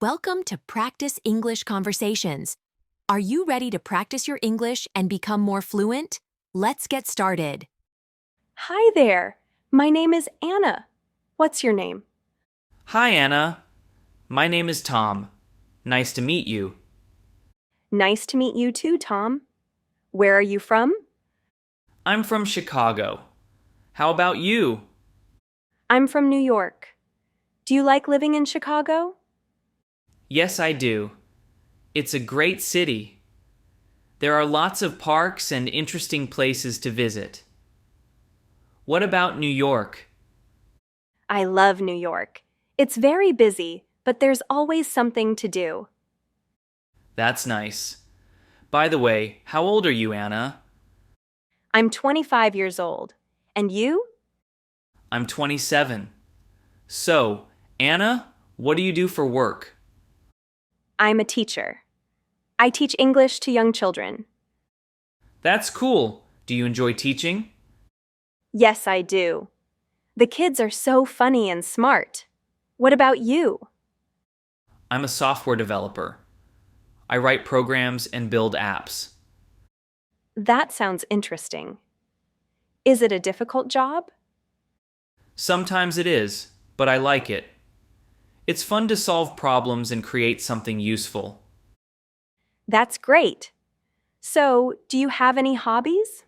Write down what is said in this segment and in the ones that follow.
Welcome to Practice English Conversations. Are you ready to practice your English and become more fluent? Let's get started. Hi there. My name is Anna. What's your name? Hi, Anna. My name is Tom. Nice to meet you. Nice to meet you too, Tom. Where are you from? I'm from Chicago. How about you? I'm from New York. Do you like living in Chicago? Yes, I do. It's a great city. There are lots of parks and interesting places to visit. What about New York? I love New York. It's very busy, but there's always something to do. That's nice. By the way, how old are you, Anna? I'm 25 years old. And you? I'm 27. So, Anna, what do you do for work? I'm a teacher. I teach English to young children. That's cool. Do you enjoy teaching? Yes, I do. The kids are so funny and smart. What about you? I'm a software developer. I write programs and build apps. That sounds interesting. Is it a difficult job? Sometimes it is, but I like it. It's fun to solve problems and create something useful. That's great. So, do you have any hobbies?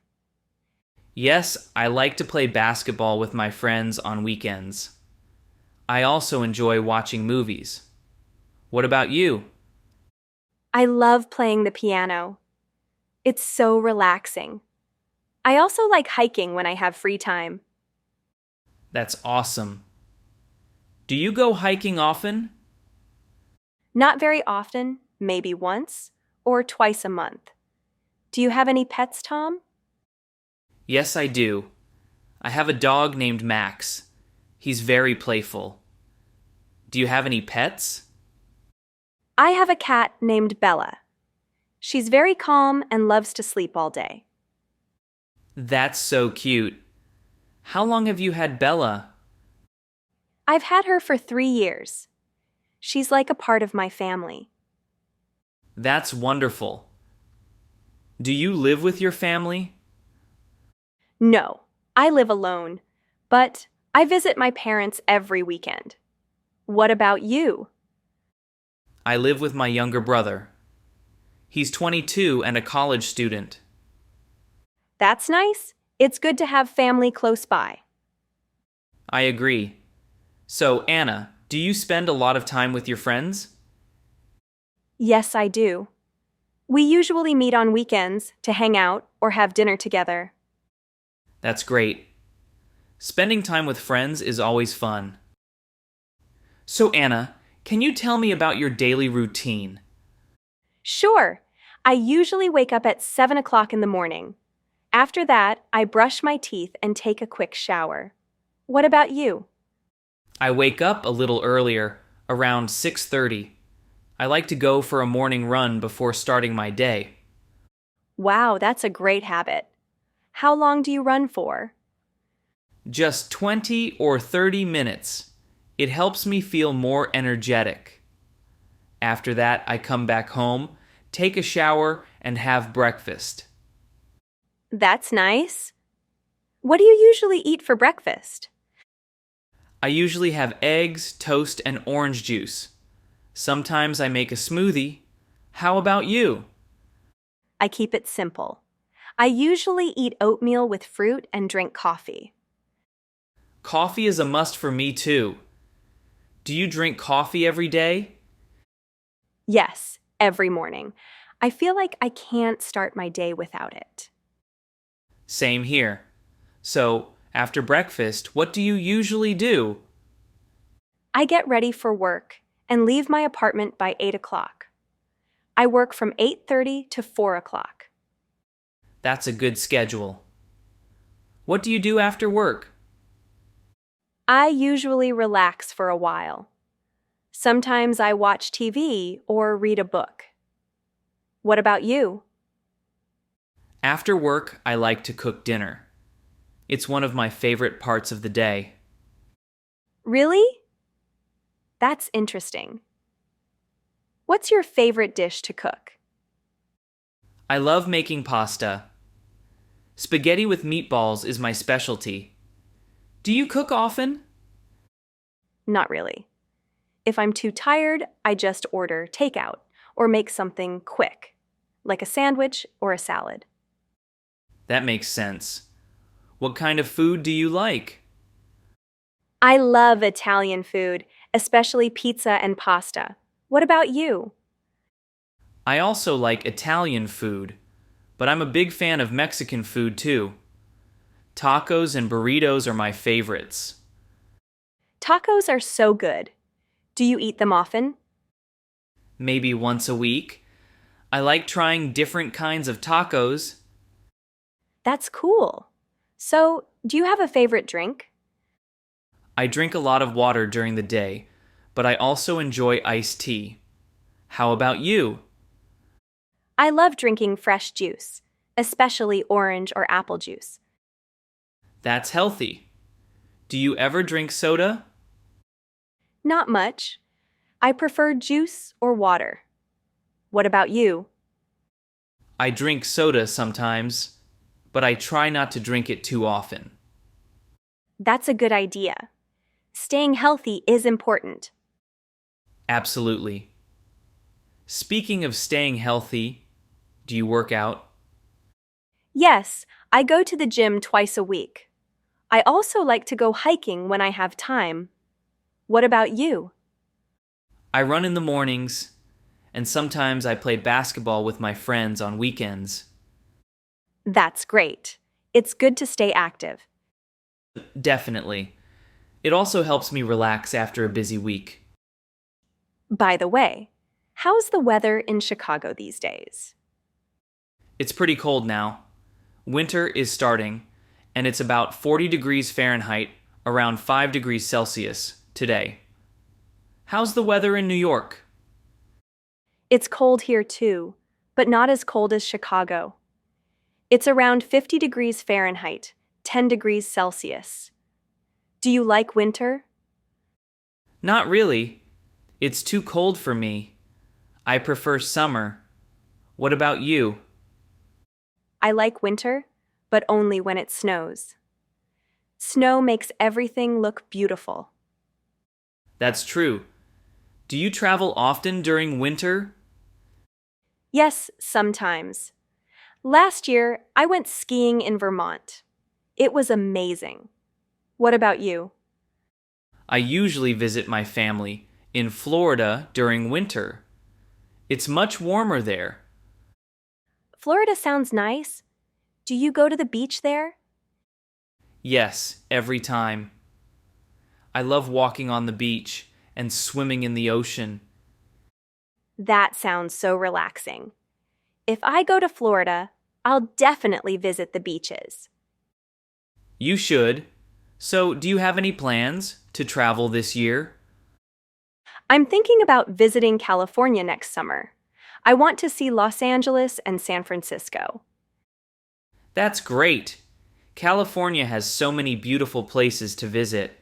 Yes, I like to play basketball with my friends on weekends. I also enjoy watching movies. What about you? I love playing the piano. It's so relaxing. I also like hiking when I have free time. That's awesome. Do you go hiking often? Not very often, maybe once or twice a month. Do you have any pets, Tom? Yes, I do. I have a dog named Max. He's very playful. Do you have any pets? I have a cat named Bella. She's very calm and loves to sleep all day. That's so cute. How long have you had Bella? I've had her for 3 years. She's like a part of my family. That's wonderful. Do you live with your family? No, I live alone, but I visit my parents every weekend. What about you? I live with my younger brother. He's 22 and a college student. That's nice. It's good to have family close by. I agree. So, Anna, do you spend a lot of time with your friends? Yes, I do. We usually meet on weekends to hang out or have dinner together. That's great. Spending time with friends is always fun. So, Anna, can you tell me about your daily routine? Sure, I usually wake up at 7 o'clock in the morning. After that, I brush my teeth and take a quick shower. What about you? I wake up a little earlier, around 6:30. I like to go for a morning run before starting my day. Wow, that's a great habit. How long do you run for? Just 20 or 30 minutes. It helps me feel more energetic. After that, I come back home, take a shower, and have breakfast. That's nice. What do you usually eat for breakfast? I usually have eggs, toast, and orange juice. Sometimes I make a smoothie. How about you? I keep it simple. I usually eat oatmeal with fruit and drink coffee. Coffee is a must for me too. Do you drink coffee every day? Yes, every morning. I feel like I can't start my day without it. Same here. So, after breakfast, what do you usually do? I get ready for work and leave my apartment by 8 o'clock. I work from 8:30 to 4 o'clock. That's a good schedule. What do you do after work? I usually relax for a while. Sometimes I watch TV or read a book. What about you? After work, I like to cook dinner. It's one of my favorite parts of the day. Really? That's interesting. What's your favorite dish to cook? I love making pasta. Spaghetti with meatballs is my specialty. Do you cook often? Not really. If I'm too tired, I just order takeout or make something quick, like a sandwich or a salad. That makes sense. What kind of food do you like? I love Italian food, especially pizza and pasta. What about you? I also like Italian food, but I'm a big fan of Mexican food too. Tacos and burritos are my favorites. Tacos are so good. Do you eat them often? Maybe once a week. I like trying different kinds of tacos. That's cool. So, do you have a favorite drink? I drink a lot of water during the day, but I also enjoy iced tea. How about you? I love drinking fresh juice, especially orange or apple juice. That's healthy. Do you ever drink soda? Not much. I prefer juice or water. What about you? I drink soda sometimes, but I try not to drink it too often. That's a good idea. Staying healthy is important. Absolutely. Speaking of staying healthy, do you work out? Yes, I go to the gym twice a week. I also like to go hiking when I have time. What about you? I run in the mornings, and sometimes I play basketball with my friends on weekends. That's great. It's good to stay active. Definitely. It also helps me relax after a busy week. By the way, how's the weather in Chicago these days? It's pretty cold now. Winter is starting, and it's about 40 degrees Fahrenheit, around 5 degrees Celsius, today. How's the weather in New York? It's cold here too, but not as cold as Chicago. It's around 50 degrees Fahrenheit, 10 degrees Celsius. Do you like winter? Not really. It's too cold for me. I prefer summer. What about you? I like winter, but only when it snows. Snow makes everything look beautiful. That's true. Do you travel often during winter? Yes, sometimes. Last year, I went skiing in Vermont. It was amazing. What about you? I usually visit my family in Florida during winter. It's much warmer there. Florida sounds nice. Do you go to the beach there? Yes, every time. I love walking on the beach and swimming in the ocean. That sounds so relaxing. If I go to Florida, I'll definitely visit the beaches. You should. So, do you have any plans to travel this year? I'm thinking about visiting California next summer. I want to see Los Angeles and San Francisco. That's great. California has so many beautiful places to visit.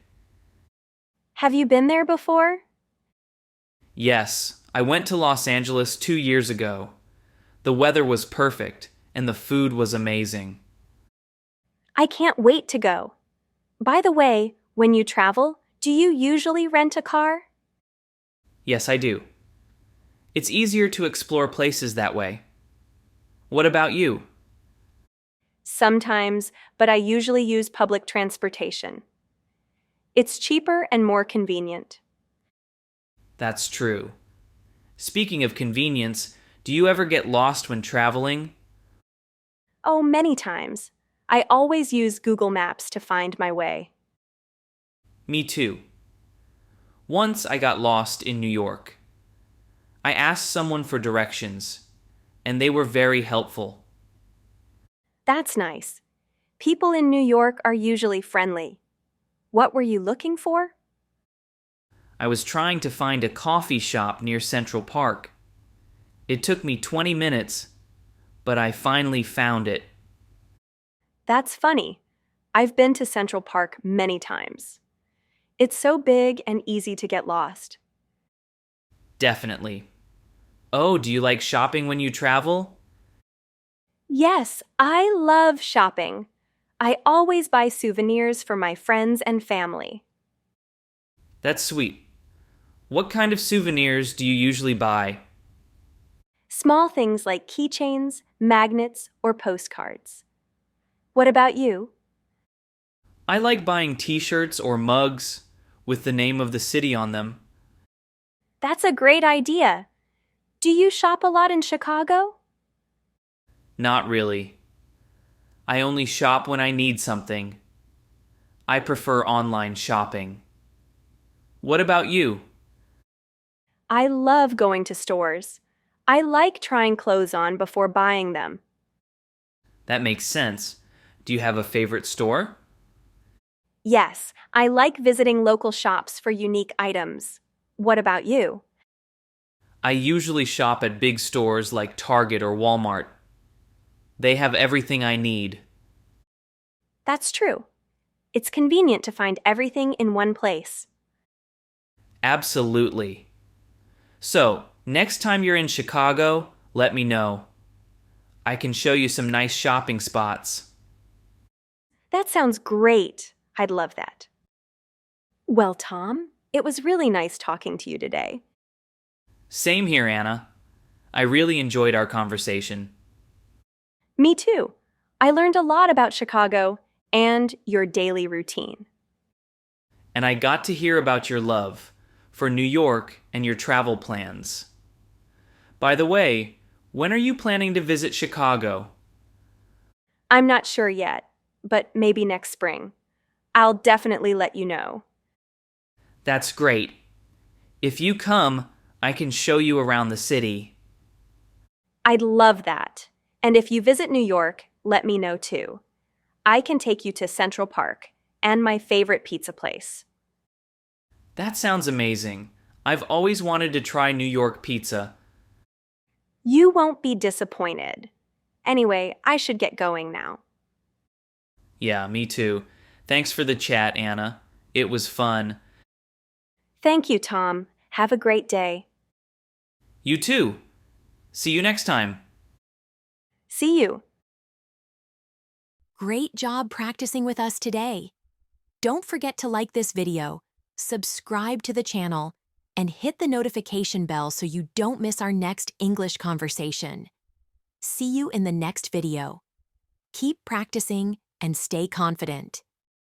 Have you been there before? Yes, I went to Los Angeles 2 years ago. The weather was perfect, and the food was amazing. I can't wait to go. By the way, when you travel, do you usually rent a car? Yes, I do. It's easier to explore places that way. What about you? Sometimes, but I usually use public transportation. It's cheaper and more convenient. That's true. Speaking of convenience, do you ever get lost when traveling? Oh, many times. I always use Google Maps to find my way. Me too. Once I got lost in New York. I asked someone for directions, and they were very helpful. That's nice. People in New York are usually friendly. What were you looking for? I was trying to find a coffee shop near Central Park. It took me 20 minutes, but I finally found it. That's funny. I've been to Central Park many times. It's so big and easy to get lost. Definitely. Oh, do you like shopping when you travel? Yes, I love shopping. I always buy souvenirs for my friends and family. That's sweet. What kind of souvenirs do you usually buy? Small things like keychains, magnets, or postcards. What about you? I like buying t-shirts or mugs with the name of the city on them. That's a great idea. Do you shop a lot in Chicago? Not really. I only shop when I need something. I prefer online shopping. What about you? I love going to stores. I like trying clothes on before buying them. That makes sense. Do you have a favorite store? Yes, I like visiting local shops for unique items. What about you? I usually shop at big stores like Target or Walmart. They have everything I need. That's true. It's convenient to find everything in one place. Absolutely. So, next time you're in Chicago, let me know. I can show you some nice shopping spots. That sounds great. I'd love that. Well, Tom, it was really nice talking to you today. Same here, Anna. I really enjoyed our conversation. Me too. I learned a lot about Chicago and your daily routine. And I got to hear about your love for New York and your travel plans. By the way, when are you planning to visit Chicago? I'm not sure yet, but maybe next spring. I'll definitely let you know. That's great. If you come, I can show you around the city. I'd love that. And if you visit New York, let me know too. I can take you to Central Park and my favorite pizza place. That sounds amazing. I've always wanted to try New York pizza. You won't be disappointed. Anyway, I should get going now. Yeah, me too. Thanks for the chat, Anna. It was fun. Thank you, Tom. Have a great day. You too. See you next time. See you. Great job practicing with us today. Don't forget to like this video, subscribe to the channel, and hit the notification bell so you don't miss our next English conversation. See you in the next video. Keep practicing and stay confident.